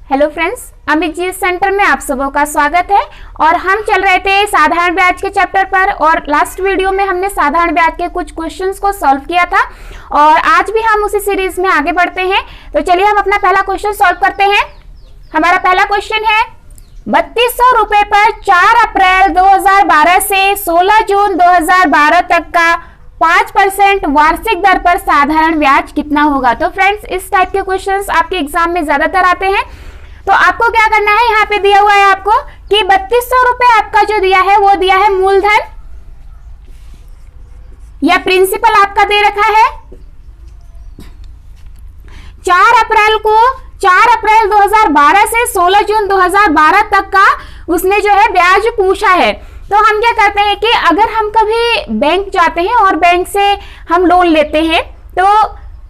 Hello friends, Amit ji centre में आप सबों का स्वागत है। और हम चल रहे थे साधारण ब्याज के चैप्टर पर और लास्ट वीडियो में हमने साधारण ब्याज के कुछ क्वेश्चंस को सॉल्व किया था और आज भी हम उसी सीरीज में आगे बढ़ते हैं। तो चलिए हम अपना पहला क्वेश्चन सॉल्व करते हैं। हमारा पहला क्वेश्चन है 3200 रुपए पर 4 अप्रैल 2012 से 16 जून 2012 तक का 5% वार्षिक दर पर साधारण ब्याज कितना होगा। तो फ्रेंड्स, इस टाइप के क्वेश्चंस आपके एग्जाम में ज्यादातर आते हैं। तो आपको क्या करना है, यहाँ पे दिया हुआ है आपको कि 3200 रुपए आपका जो दिया है वो दिया है मूलधन या प्रिंसिपल आपका दे रखा है। 4 अप्रैल 2012 से 16 जून 2012 तक का उसने जो है ब्याज पूछा है। तो हम क्या करते हैं कि अगर हम कभी बैंक जाते हैं और बैंक से हम लोन लेते हैं तो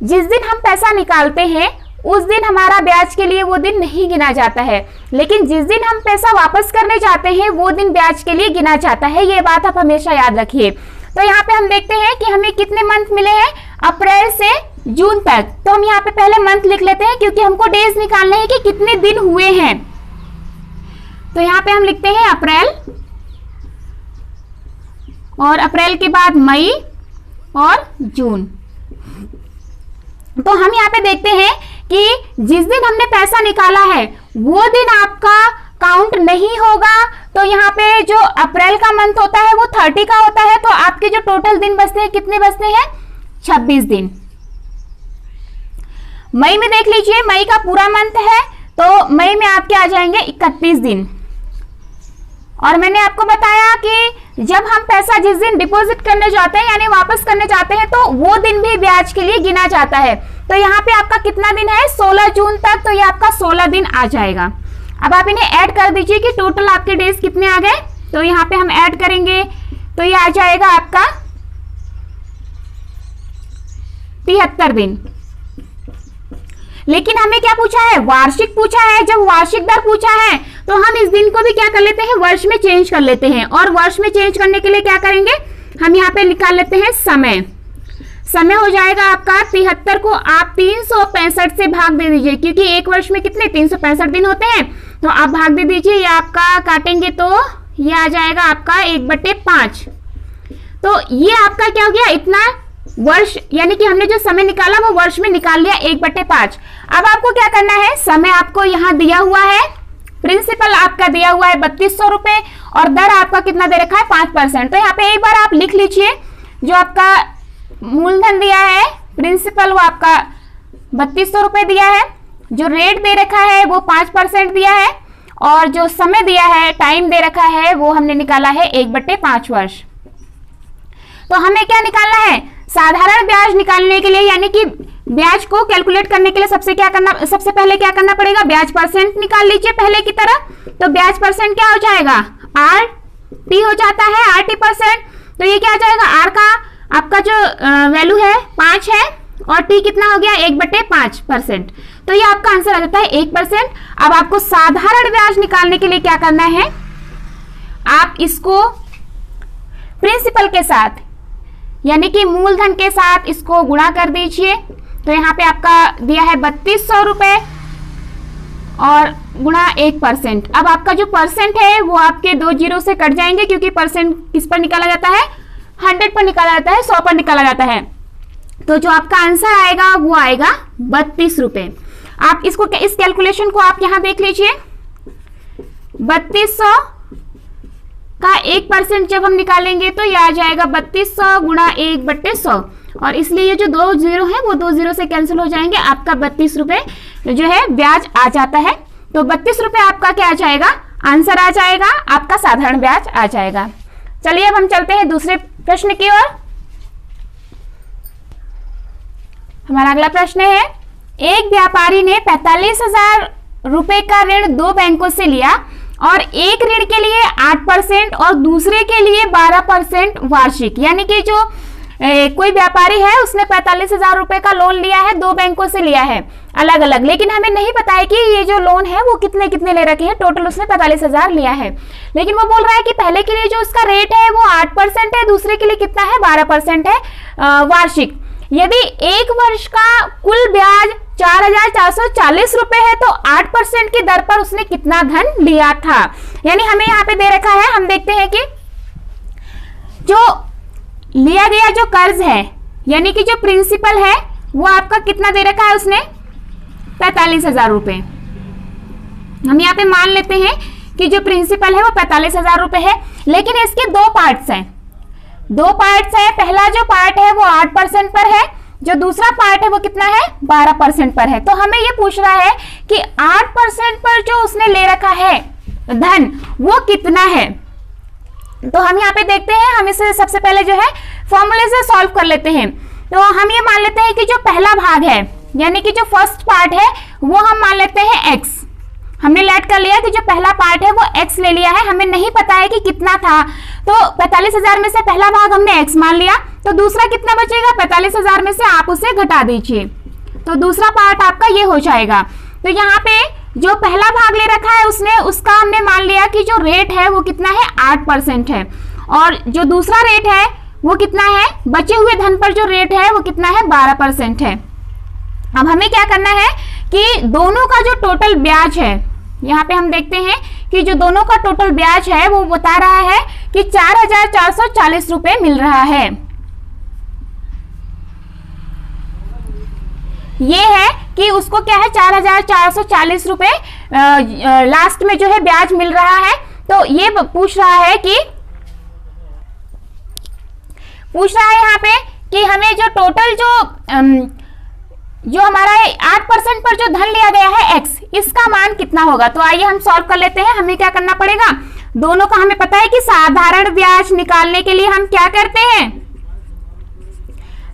जिस दिन हम पैसा निकालते हैं उस दिन हमारा ब्याज के लिए वो दिन नहीं गिना जाता है, लेकिन जिस दिन हम पैसा वापस करने जाते हैं वो दिन ब्याज के लिए गिना जाता है। ये बात आप हमेशा याद रखिए। तो यहाँ पे हम देखते हैं कि हमें कितने मंथ मिले हैं अप्रैल से जून तक। तो हम यहाँ पे पहले मंथ लिख लेते हैं क्योंकि हमको डेज निकालने हैं कि कितने दिन हुए हैं। तो यहाँ पे हम लिखते हैं अप्रैल और अप्रैल के बाद मई और जून। तो हम यहाँ पे देखते हैं कि जिस दिन हमने पैसा निकाला है वो दिन आपका काउंट नहीं होगा। तो यहाँ पे जो अप्रैल का मंथ होता है वो 30 का होता है। तो आपके जो टोटल दिन बचते हैं कितने बचते हैं? 26 दिन। मई में देख लीजिए, मई का पूरा मंथ है तो मई में आपके आ जाएंगे 31 दिन। और मैंने आपको बताया कि जब हम पैसा जिस दिन डिपॉजिट करने जाते हैं यानी वापस करने जाते हैं तो वो दिन भी ब्याज के लिए गिना जाता है। तो यहाँ पे आपका कितना दिन है? 16 जून तक। तो ये आपका 16 दिन आ जाएगा। अब आप इन्हें ऐड कर दीजिए कि टोटल आपके डेज कितने आ गए। तो यहाँ पे हम ऐड करेंगे तो ये आ जाएगा आपका 73 दिन। लेकिन हमें क्या पूछा है? वार्षिक पूछा है। जब वार्षिक दर पूछा है तो हम इस दिन को भी क्या कर लेते हैं? वर्ष में चेंज कर लेते हैं। और वर्ष में चेंज करने के लिए क्या करेंगे? हम यहाँ पे निकाल लेते हैं समय। समय हो जाएगा आपका 73 को आप 365 से भाग दे दीजिए क्योंकि एक वर्ष में कितने 365 दिन होते हैं। तो आप भाग दे दीजिए। ये आपका काटेंगे तो ये आ जाएगा आपका 1/5। तो ये आपका क्या हो गया? इतना वर्ष यानी कि हमने जो समय निकाला वो वर्ष में निकाल लिया 1/5। अब आपको क्या करना है? समय आपको यहाँ दिया हुआ है, प्रिंसिपल आपका दिया हुआ है 3200 रुपए और दर आपका कितना दे रखा है? 5%। तो यहाँ पे एक बार आप लिख लीजिए, जो आपका मूलधन दिया है प्रिंसिपल वो आपका 3200 रुपए दिया है, जो रेट दे रखा है वो 5% दिया है और जो समय दिया है, टाइम दे रखा है वो हमने निकाला है 1/5 वर्ष। तो हमें क्या निकालना है? साधारण ब्याज निकालने के लिए यानी कि ब्याज को कैलकुलेट करने के लिए सबसे पहले क्या करना पड़ेगा? ब्याज परसेंट निकाल लीजिए पहले की तरह। तो ब्याज परसेंट क्या हो जाएगा? RT हो जाता है, RT%। तो ये क्या हो जाएगा? R का आपका जो वैल्यू है 5 है और T कितना हो गया? 1/5%। तो ये आपका आंसर आ जाता है 1%। अब आपको साधारण ब्याज निकालने के लिए क्या करना है? आप इसको प्रिंसिपल के साथ यानी कि मूलधन के साथ इसको गुणा कर दीजिए। तो यहाँ पे आपका दिया है 3200 रुपए और गुणा 1%। अब आपका जो परसेंट है वो आपके 2 जीरो से कट जाएंगे क्योंकि परसेंट किस पर निकाला जाता है? 100 पर निकाला जाता है, 100 पर निकाला जाता है। तो जो आपका आंसर आएगा वो आएगा 32 रुपए। आप इसको इस कैलकुलेशन को आप यहां देख लीजिए। 3200 का 1% जब हम निकालेंगे तो ये आ जाएगा 3200 गुणा 1/100 और इसलिए ये जो 2 जीरो है वो 2 जीरो से कैंसिल हो जाएंगे। आपका 32 रुपए जो है ब्याज आ जाता है। तो 32 रुपए आपका क्या आ जाएगा? आंसर आ जाएगा, आपका साधारण ब्याज आ जाएगा। चलिए अब हम चलते हैं दूसरे प्रश्न की ओर। हमारा अगला प्रश्न है, एक व्यापारी ने 45,000 रुपए का ऋण 2 बैंकों से लिया और एक ऋण के लिए 8% और दूसरे के लिए 12% वार्षिक। यानी कि जो कोई व्यापारी है उसने 45,000 रुपए का लोन लिया है, 2 बैंकों से लिया है अलग अलग, लेकिन हमें नहीं पता है कि ये जो लोन है वो कितने कितने ले रखे हैं। टोटल उसने 45,000 लिया है, लेकिन वो बोल रहा है कि पहले के लिए जो उसका रेट है वो 8% है, दूसरे के लिए कितना है? 12% है वार्षिक। यदि एक वर्ष का कुल ब्याज 4,440 रुपए है, तो 8% की दर पर उसने कितना धन लिया था। यानी हमें यहाँ पे दे रखा है, हम देखते हैं कि जो लिया गया जो कर्ज है यानी कि जो प्रिंसिपल है वो आपका कितना दे रखा है उसने, 45,000 रुपए। हम यहाँ पे मान लेते हैं कि जो प्रिंसिपल है वो 45,000 रुपए है, लेकिन इसके दो पार्ट्स हैं। पहला जो पार्ट है वो 8% पर है, जो दूसरा पार्ट है वो कितना है, 12% पर है। तो हमें ये पूछ रहा है कि 8% पर जो उसने ले रखा है धन वो कितना है। तो हम यहाँ पे देखते हैं, हम इसे सबसे पहले जो है फॉर्मूले से सॉल्व कर लेते हैं। तो हम ये मान लेते हैं कि जो पहला भाग है यानी कि जो फर्स्ट पार्ट है वो हम मान लेते हैं x। हमने लेट कर लिया कि जो पहला पार्ट है वो x ले लिया है, हमें नहीं पता है कि कितना था, तो 45,000 में से पहला भाग हमने x मान लिया, तो दूसरा कितना बचेगा, 45,000 में से आप उसे घटा दीजिए, तो दूसरा पार्ट आपका ये हो जाएगा। तो यहाँ पे जो पहला भाग ले रखा है उसने, उसका हमने मान लिया कि जो रेट है वो कितना है, 8% है, और जो दूसरा रेट है वो कितना है, बचे हुए धन पर जो रेट है वो कितना है, 12% है। अब हमें क्या करना है कि दोनों का जो टोटल ब्याज है, यहाँ पे हम देखते हैं कि जो दोनों का टोटल ब्याज है वो बता रहा है कि 4,440 रुपए मिल रहा है। ये है कि उसको क्या है, 4,440 रुपए लास्ट में जो है ब्याज मिल रहा है। तो ये पूछ रहा है यहाँ पे कि हमें जो टोटल जो हमारा 8% पर जो धन लिया गया है x, इसका मान कितना होगा। तो आइए हम सॉल्व कर लेते हैं। हमें क्या करना पड़ेगा, दोनों का हमें पता है कि साधारण ब्याज निकालने के लिए हम क्या करते हैं,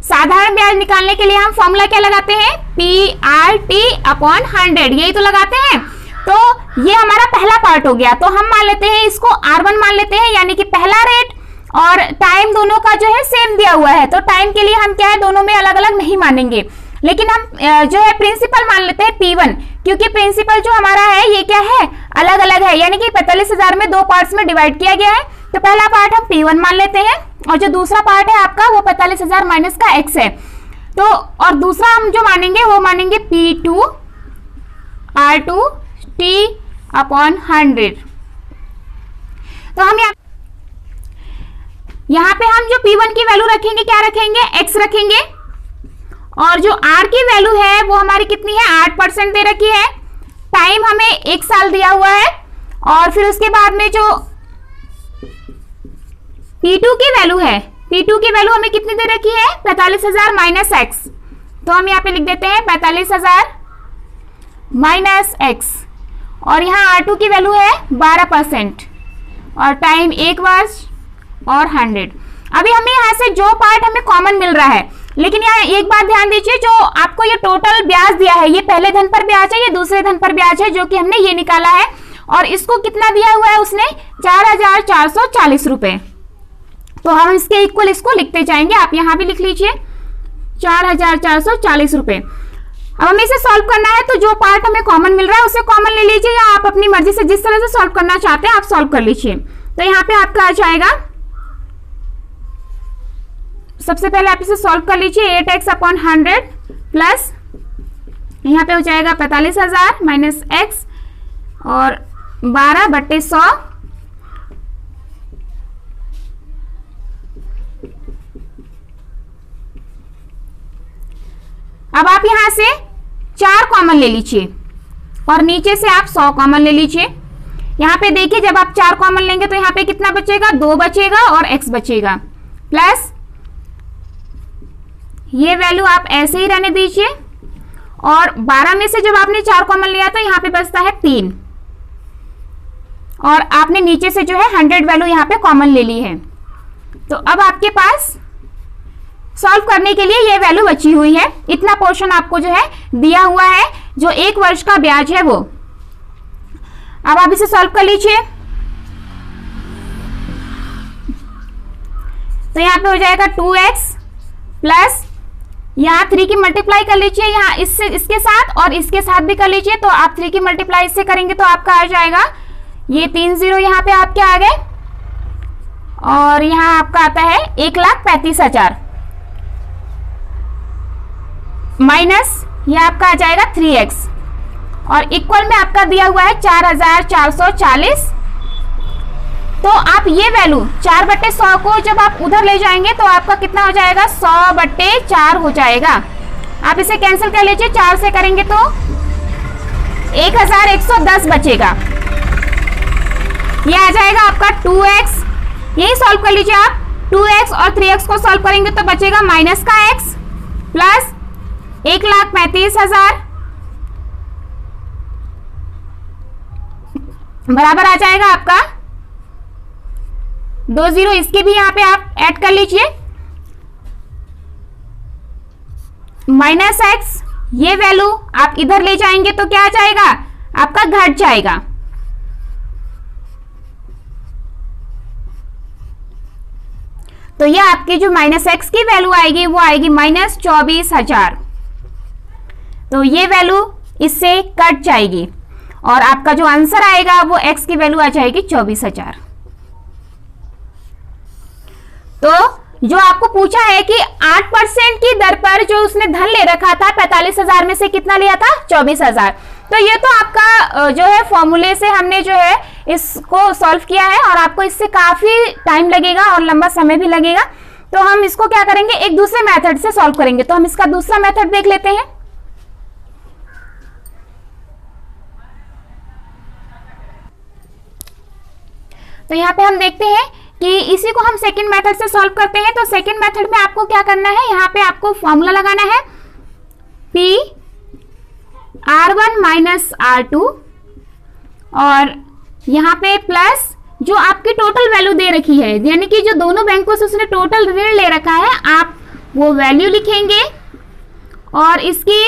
साधारण ब्याज निकालने के लिए हम फॉर्मूला क्या लगाते हैं, PRT/100, यही तो लगाते हैं। तो ये हमारा पहला पार्ट हो गया, तो हम मान लेते हैं इसको R1 मान लेते हैं, यानी कि पहला रेट और टाइम दोनों का जो है सेम दिया हुआ है, तो टाइम के लिए हम क्या है, दोनों में अलग अलग नहीं मानेंगे, लेकिन हम जो है प्रिंसिपल मान लेते हैं P1, क्योंकि प्रिंसिपल जो हमारा है ये क्या है, अलग अलग है, यानी कि 45,000 में दो पार्ट्स में डिवाइड किया गया है। तो पहला पार्ट हम P1 मान लेते हैं, और जो दूसरा पार्ट है आपका वो 45,000 माइनस का x है। तो और दूसरा हम जो मानेंगे वो मानेंगे P2/100। तो हम यहाँ पे हम जो P1 की वैल्यू रखेंगे, क्या रखेंगे, x रखेंगे, और जो R की वैल्यू है वो हमारी कितनी है, 8% दे रखी है, टाइम हमें 1 साल दिया हुआ है, और फिर उसके बाद में जो P2 की वैल्यू है, P2 की वैल्यू हमें कितनी दे रखी है, 45,000 माइनस x। तो हम यहाँ पे लिख देते हैं 45,000 माइनस x, और यहाँ R2 की वैल्यू है 12%, और टाइम 1 वर्ष और 100। अभी हमें यहाँ से जो पार्ट हमें कॉमन मिल रहा है, लेकिन यहाँ एक बात ध्यान दीजिए, जो आपको ये टोटल ब्याज दिया है ये पहले धन पर ब्याज है, ये दूसरे धन पर ब्याज है, जो कि हमने ये निकाला है, और इसको कितना दिया हुआ है उसने, 4,440 रुपए। तो हम इसके इक्वल इसको लिखते जाएंगे, आप यहाँ भी लिख लीजिए 4,440 रुपए। अब हमें इसे सॉल्व करना है, तो जो पार्ट हमें कॉमन मिल रहा है उसे कॉमन ले लीजिए, या आप अपनी मर्जी से जिस तरह से सॉल्व करना चाहते हैं आप सॉल्व कर लीजिए। तो यहाँ पे आपका आ जाएगा, सबसे पहले आप इसे सॉल्व कर लीजिए, 8x/100 प्लस यहाँ पे हो जाएगा 45,000 माइनस x और 12/100। अब आप यहां से 4 कॉमन ले लीजिए और नीचे से आप 100 कॉमन ले लीजिए। यहां पे देखिए, जब आप 4 कॉमन लेंगे तो यहां पे कितना बचेगा, 2 बचेगा और x बचेगा, प्लस ये वैल्यू आप ऐसे ही रहने दीजिए, और 12 में से जब आपने 4 कॉमन लिया तो यहाँ पे बचता है 3, और आपने नीचे से जो है 100 वैल्यू यहाँ पे कॉमन ले ली है। तो अब आपके पास सॉल्व करने के लिए ये वैल्यू बची हुई है, इतना पोर्शन आपको जो है दिया हुआ है, जो 1 वर्ष का ब्याज है वो। अब आप इसे सॉल्व कर लीजिए, तो यहाँ पे हो जाएगा 2x प्लस यहाँ 3 की मल्टीप्लाई कर लीजिए, यहाँ इससे इसके साथ और इसके साथ भी कर लीजिए, तो आप 3 की मल्टीप्लाई इससे करेंगे तो आपका आ जाएगा ये 3 0 यहाँ पे आपके आ गए, और यहाँ आपका आता है 1,35,000 माइनस यह आपका आ जाएगा 3x और इक्वल में आपका दिया हुआ है 4440। तो आप ये वैल्यू 4/100 को जब आप उधर ले जाएंगे तो आपका कितना हो जाएगा, 100/4 हो जाएगा। आप इसे कैंसिल कर लीजिए, 4 से करेंगे तो 1110 बचेगा। ये आ जाएगा आपका 2x। यही सॉल्व कर लीजिए आप, 2x और 3x को सॉल्व करेंगे तो बचेगा माइनस का x प्लस 1,35,000 बराबर आ जाएगा आपका 2 0। इसके भी यहां पे आप ऐड कर लीजिए, माइनस x। ये वैल्यू आप इधर ले जाएंगे तो क्या आ जाएगा, आपका घट जाएगा। तो ये आपकी जो माइनस x की वैल्यू आएगी वो आएगी -24,000। तो ये वैल्यू इससे कट जाएगी और आपका जो आंसर आएगा वो x की वैल्यू आ जाएगी 24,000। तो जो आपको पूछा है कि 8% की दर पर जो उसने धन ले रखा था 45,000 में से कितना लिया था, 24,000। तो ये तो आपका जो है फॉर्मूले से हमने जो है इसको सॉल्व किया है और आपको इससे काफी टाइम लगेगा और लंबा समय भी लगेगा। तो हम इसको क्या करेंगे, एक दूसरे मेथड से सॉल्व करेंगे। तो हम इसका दूसरा मेथड देख लेते हैं। तो यहाँ पे हम देखते हैं कि इसी को हम सेकंड मेथड से सॉल्व करते हैं। तो सेकंड मेथड में आपको क्या करना है, यहाँ पे आपको फॉर्मूला लगाना है P R1 माइनस R2 और यहाँ पे प्लस जो आपकी टोटल वैल्यू दे रखी है, यानी कि जो दोनों बैंकों से उसने टोटल ऋण ले रखा है, आप वो वैल्यू लिखेंगे और इसकी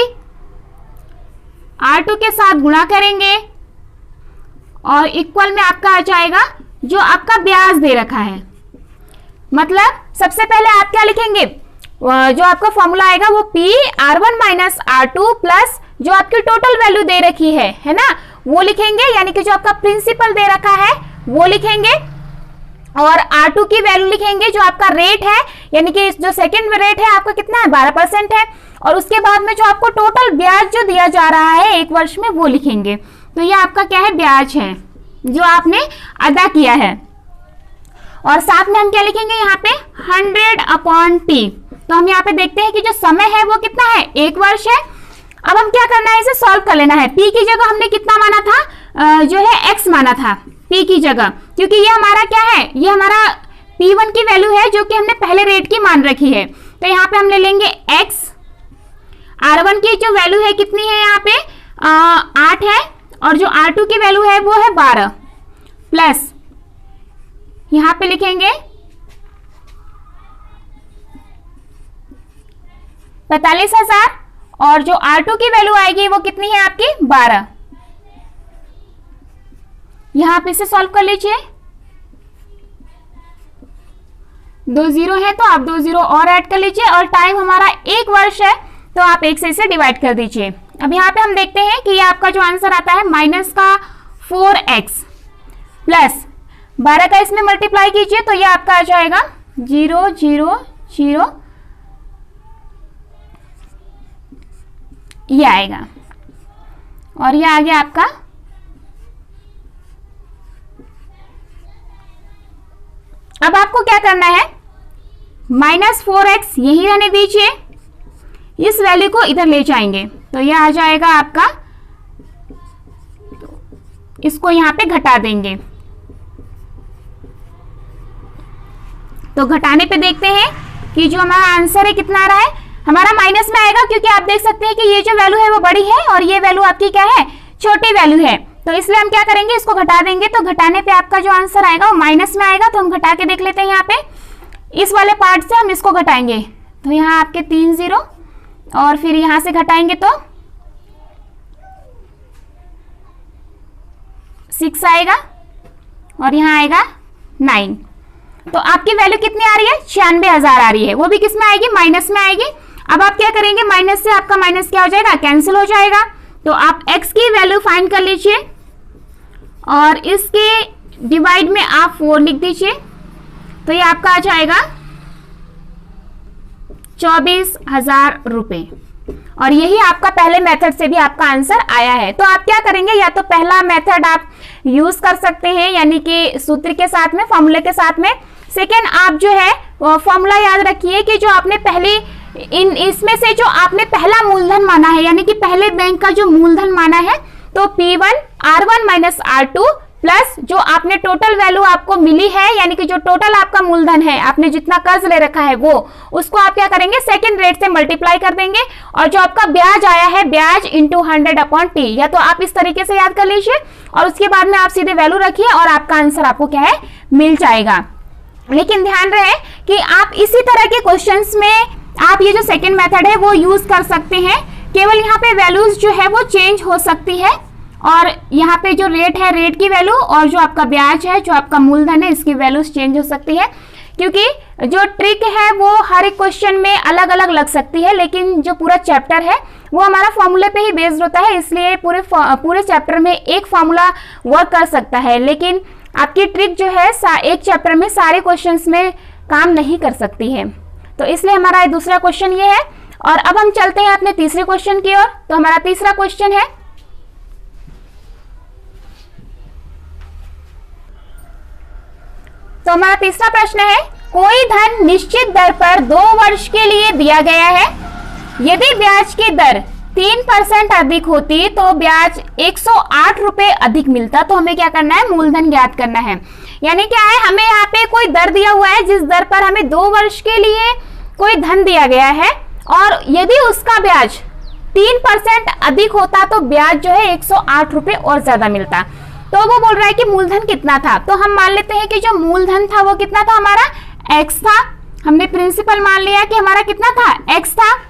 R2 के साथ गुणा करेंगे और इक्वल में आपका आ जाएगा जो आपका ब्याज दे रखा है। मतलब सबसे पहले आप क्या लिखेंगे, जो आपका फॉर्मूला आएगा वो P R1 minus R2 plus जो आपकी टोटल वैल्यू दे रखी है ना, वो लिखेंगे, यानी कि जो आपका प्रिंसिपल दे रखा है वो लिखेंगे और R2 की वैल्यू लिखेंगे जो आपका रेट है, यानी कि जो सेकंड रेट है आपका कितना है, 12% है। और उसके बाद में जो आपको टोटल ब्याज जो दिया जा रहा है 1 वर्ष में वो लिखेंगे। तो ये आपका क्या है, ब्याज है जो आपने अदा किया है। और साथ में हम क्या लिखेंगे यहाँ पे 100/T। तो हम यहाँ पे देखते हैं कि जो समय है वो कितना है, 1 वर्ष है। अब हम क्या करना है, इसे सॉल्व कर लेना है। P की जगह हमने कितना माना था, जो है x माना था P की जगह, क्योंकि ये हमारा क्या है, ये हमारा P1 की वैल्यू है जो कि हमने पहले रेट की मान रखी है। तो यहाँ पे हम ले लेंगे x। R1 की जो वैल्यू है कितनी है, यहाँ पे 8 है और जो R2 की वैल्यू है वो है 12 प्लस यहां पे लिखेंगे 45,000 और जो R2 की वैल्यू आएगी वो कितनी है आपकी 12। यहां पे इसे सॉल्व कर लीजिए, 2 0 है तो आप 2 0 और ऐड कर लीजिए और टाइम हमारा 1 वर्ष है तो आप 1 से इसे डिवाइड कर दीजिए। अब यहाँ पे हम देखते हैं कि ये आपका जो आंसर आता है माइनस का 4x प्लस 12 का इसमें मल्टीप्लाई कीजिए तो ये आपका आ जाएगा 0 0 0, ये आएगा और ये आ गया आपका अब आपको क्या करना है, -4x यही रहने दीजिए, इस वैल्यू को इधर ले जाएंगे तो यह आ जाएगा आपका, इसको यहां पे घटा देंगे। तो घटाने पे देखते हैं कि जो हमारा आंसर है कितना आ रहा है, हमारा माइनस में आएगा क्योंकि आप देख सकते हैं कि ये जो वैल्यू है वो बड़ी है और ये वैल्यू आपकी क्या है, छोटी वैल्यू है। तो इसलिए हम क्या करेंगे, इसको घटा देंगे। तो घटाने पे आपका जो आंसर आएगा वो माइनस में आएगा। तो हम घटा के देख लेते हैं, यहाँ पे इस वाले पार्ट से हम इसको घटाएंगे तो यहाँ आपके 3 0 और फिर यहां से घटाएंगे तो 6 आएगा और यहां आएगा 9। तो आपकी वैल्यू कितनी आ रही है, 96,000 आ रही है, वो भी किस में आएगी, माइनस में आएगी। अब आप क्या करेंगे, माइनस से आपका माइनस क्या हो जाएगा, कैंसिल हो जाएगा। तो आप x की वैल्यू फाइंड कर लीजिए और इसके डिवाइड में आप 4 लिख दीजिए तो ये आपका आ जाएगा 24,000 रुपए। और यही आपका पहले मेथड से भी आपका आंसर आया है। तो आप क्या करेंगे, या तो पहला मेथड आप यूज कर सकते हैं यानी कि सूत्र के साथ में, फॉर्मूले के साथ में। सेकेंड, आप जो है फॉर्मूला याद रखिए कि जो आपने पहले इसमें से जो आपने पहला मूलधन माना है यानी कि पहले बैंक का जो मूलधन माना है, तो P1 R1 minus R2 plus जो आपने टोटल वैल्यू आपको मिली है यानी कि जो टोटल आपका मूलधन है, आपने जितना कर्ज ले रखा है वो, उसको आप क्या करेंगे, सेकंड रेट से मल्टीप्लाई कर देंगे। और जो आपका ब्याज आया है, ब्याज इंटू 100/T, या तो आप इस तरीके से याद कर लीजिए और उसके बाद में आप सीधे वैल्यू रखिए और आपका आंसर आपको क्या है, मिल जाएगा। लेकिन ध्यान रहे कि आप इसी तरह के क्वेश्चंस में आप ये जो सेकंड मेथड है वो यूज कर सकते हैं। केवल यहाँ पे वैल्यूज जो है वो चेंज हो सकती है और यहाँ पे जो रेट है, रेट की वैल्यू, और जो आपका ब्याज है, जो आपका मूलधन है, इसकी वैल्यूज चेंज हो सकती है। क्योंकि जो ट्रिक है वो हर एक क्वेश्चन में अलग अलग लग सकती है, लेकिन जो पूरा चैप्टर है वो हमारा फॉर्मूले पे ही बेस्ड होता है, इसलिए पूरे चैप्टर में एक फॉर्मूला वर्क कर सकता है। लेकिन आपकी ट्रिक जो है एक चैप्टर में सारे क्वेश्चंस में काम नहीं कर सकती है। तो इसलिए हमारा दूसरा क्वेश्चन ये है। और अब हम चलते हैं अपने तीसरे क्वेश्चन की ओर। तो हमारा तीसरा क्वेश्चन है, तो हमारा तीसरा प्रश्न है, कोई धन निश्चित दर पर 2 वर्ष के लिए दिया गया है। यदि ब्याज की दर 3% अधिक होती तो ब्याज 108 रुपए अधिक मिलता। तो हमें क्या करना है, मूलधन ज्ञात करना है। यानी क्या है, हमें यहाँ पे कोई दर दिया हुआ है जिस दर पर हमें 2 वर्ष के लिए कोई धन दिया गया है और यदि उसका ब्याज 3% अधिक होता तो ब्याज जो है 108 रुपए और ज्यादा मिलता। तो वो बोल रहा है कि मूलधन कितना था। तो हम मान लेते हैं कि जो मूलधन था वो कितना था, हमारा x था। हमने प्रिंसिपल मान लिया कि हमारा कितना था, x था।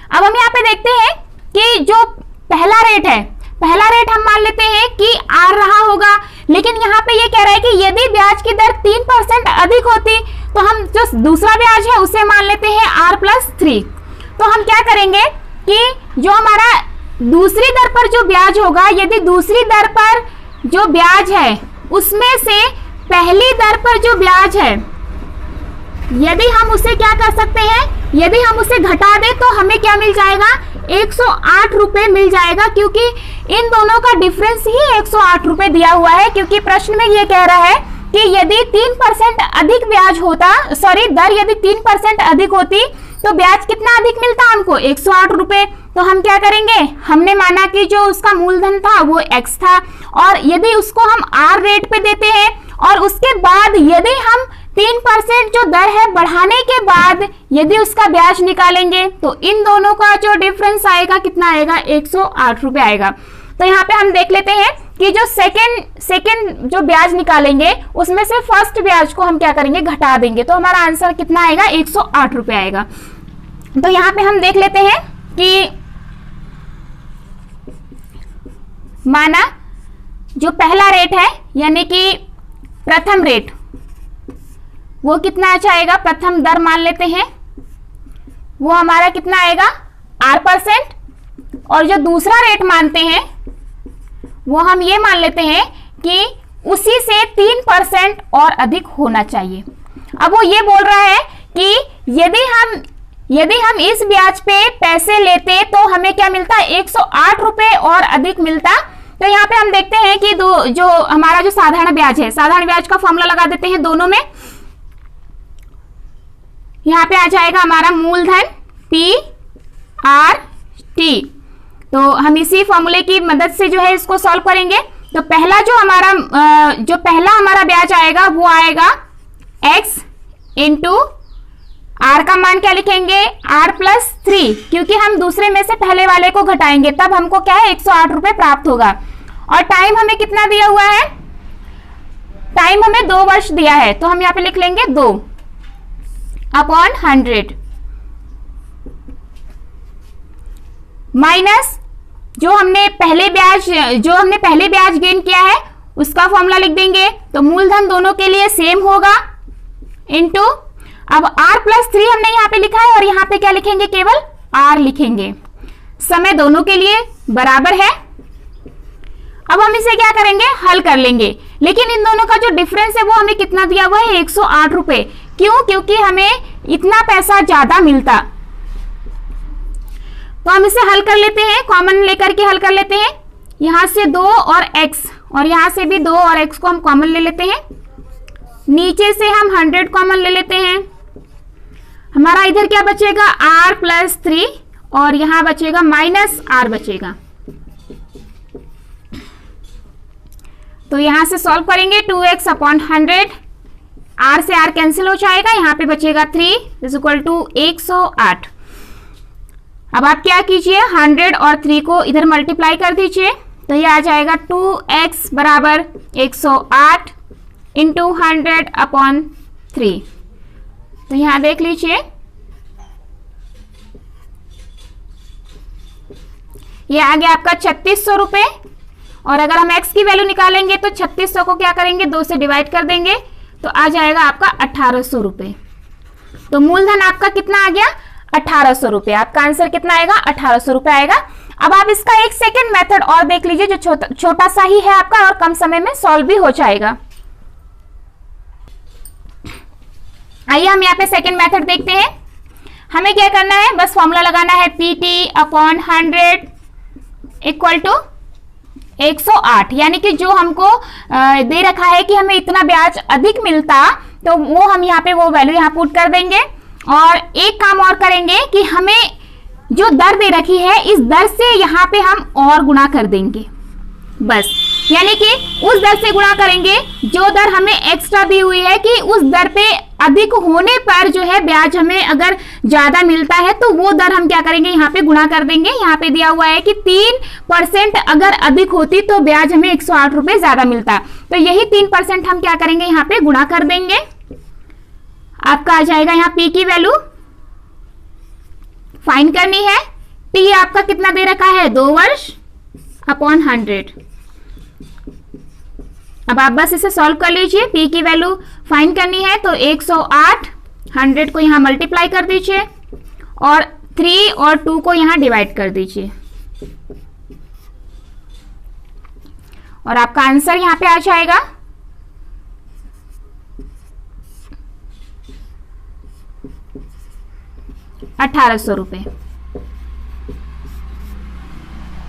अब हम यहाँ पे देखते हैं कि जो पहला रेट है, पहला रेट हम मान लेते हैं कि R रहा होगा, लेकिन यहाँ पे ये कह रहा है कि यदि ब्याज की दर 3% अधिक होती तो हम जो दूसरा ब्याज है उसे मान लेते हैं R+3। तो हम क्या करेंगे कि जो हमारा दूसरी दर पर जो ब्याज होगा, यदि दूसरी दर पर जो ब्याज है उसमें से पहली दर पर जो ब्याज है, यदि हम उसे क्या कर सकते हैं, यदि हम उसे घटा दें तो हमें क्या मिल जाएगा, 108 रुपए मिल जाएगा। क्योंकि इन दोनों का डिफरेंस ही 108 रुपए दिया हुआ है। क्योंकि प्रश्न में ये कह रहा है कि यदि 3% अधिक ब्याज होता, सॉरी दर यदि 3% अधिक होती तो ब्याज कितना अधिक मिलता हमको, 108 रुपए। तो हम क्या करेंगे, हमने माना कि जो उसका मूलधन था वो x था और यदि उसको हम r रेट पे देते हैं और उसके बाद यदि हम 3% जो दर है बढ़ाने के बाद यदि उसका ब्याज निकालेंगे तो इन दोनों का जो डिफरेंस आएगा कितना आएगा, 108 रुपए आएगा। तो यहाँ पे हम देख लेते हैं कि जो सेकेंड जो ब्याज निकालेंगे उसमें से फर्स्ट ब्याज को हम क्या करेंगे, घटा देंगे। तो हमारा आंसर कितना आएगा, 108 रुपए आएगा। तो यहाँ पे हम देख लेते हैं कि माना जो पहला रेट है यानी कि प्रथम रेट वो कितना अच्छा आएगा, प्रथम दर मान लेते हैं वो हमारा कितना आएगा R%। और जो दूसरा रेट मानते हैं वो हम ये मान लेते हैं कि उसी से 3% और अधिक होना चाहिए। अब वो ये बोल रहा है कि यदि हम इस ब्याज पे पैसे लेते तो हमें क्या मिलता, 108 रुपए और अधिक मिलता। तो यहाँ पे हम देखते हैं कि जो हमारा जो साधारण ब्याज है, साधारण ब्याज का फॉर्मूला लगा देते हैं दोनों में। यहाँ पे आ जाएगा हमारा मूलधन P/R/T। तो हम इसी फॉर्मूले की मदद से जो है इसको सॉल्व करेंगे। तो पहला पहला हमारा ब्याज आएगा वो आएगा x इंटू R का मान क्या लिखेंगे, R+3, क्योंकि हम दूसरे में से पहले वाले को घटाएंगे तब हमको क्या है 108 रुपए प्राप्त होगा। और टाइम हमें कितना दिया हुआ है, टाइम हमें 2 वर्ष दिया है। तो हम यहाँ पे लिख लेंगे 2/100 माइनस जो हमने पहले ब्याज गेन किया है उसका फॉर्मूला लिख देंगे। तो मूलधन दोनों के लिए सेम होगा इंटू, अब R+3 हमने यहाँ पे लिखा है और यहाँ पे क्या लिखेंगे, केवल R लिखेंगे। समय दोनों के लिए बराबर है। अब हम इसे क्या करेंगे, हल कर लेंगे। लेकिन इन दोनों का जो डिफरेंस है वो हमें कितना दिया हुआ है, 108 रुपए। क्यों, क्योंकि हमें इतना पैसा ज्यादा मिलता। तो हम इसे हल कर लेते हैं, कॉमन लेकर के हल कर लेते हैं। यहां से 2 और x और यहां से भी 2 और x को हम कॉमन ले लेते हैं। नीचे से हम 100 कॉमन ले लेते हैं। हमारा इधर क्या बचेगा, r प्लस 3 और यहां बचेगा माइनस r बचेगा। तो यहां से सॉल्व करेंगे 2x अपॉन 100, r से r कैंसिल हो जाएगा, यहां पे बचेगा 3 इज इक्वल टू 108। अब आप क्या कीजिए, 100 और 3 को इधर मल्टीप्लाई कर दीजिए, तो ये आ जाएगा 2x बराबर 108 इंटू 100 अपॉन 3। तो यहां देख लीजिए ये आ गया आपका 3600 रुपए। और अगर हम x की वैल्यू निकालेंगे तो 3600 को क्या करेंगे, 2 से डिवाइड कर देंगे, तो आ जाएगा आपका 1800 रुपए। तो मूलधन आपका कितना आ गया, 1800 रुपए। आपका आंसर कितना आएगा, 1800 रुपए आएगा। अब आप इसका एक सेकेंड मेथड और देख लीजिए जो छोटा सा ही है आपका और कम समय में सॉल्व भी हो जाएगा। आइए हम यहाँ पे सेकेंड मेथड देखते हैं। हमें क्या करना है, बस फॉर्मूला लगाना है PT अपॉन 100 इक्वल टू 108, यानी कि जो हमको दे रखा है कि हमें इतना ब्याज अधिक मिलता, तो वो हम यहाँ पे वो वैल्यू यहाँ पुट कर देंगे। और एक काम और करेंगे कि हमें जो दर दे रखी है इस दर से यहाँ पे हम और गुणा कर देंगे बस, यानी कि उस दर से गुणा करेंगे जो दर हमें एक्स्ट्रा दी हुई है कि उस दर पे अधिक होने पर जो है ब्याज हमें अगर ज्यादा मिलता है तो वो दर हम क्या करेंगे, यहाँ पे गुणा कर देंगे। यहाँ पे दिया हुआ है कि 3% अगर अधिक होती तो ब्याज हमें 108 रुपए ज्यादा मिलता, तो यही 3% हम क्या करेंगे, यहाँ पे गुणा कर देंगे। आपका आ जाएगा यहाँ P की वैल्यू फाइंड करनी है। T आपका कितना दे रखा है, 2 वर्ष अपॉन 100। अब आप बस इसे सॉल्व कर लीजिए। P की वैल्यू फाइंड करनी है तो 108, 100 को यहां मल्टीप्लाई कर दीजिए और 3 और 2 को यहां डिवाइड कर दीजिए और आपका आंसर यहां पे आ जाएगा 1800 रुपए।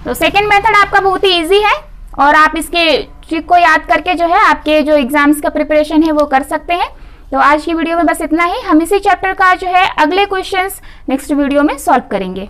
तो सेकेंड मेथड आपका बहुत ही इजी है और आप इसके ट्रिक को याद करके जो है आपके जो एग्जाम्स का प्रिपरेशन है वो कर सकते हैं। तो आज की वीडियो में बस इतना ही। हम इसी चैप्टर का जो है अगले क्वेश्चंस नेक्स्ट वीडियो में सॉल्व करेंगे।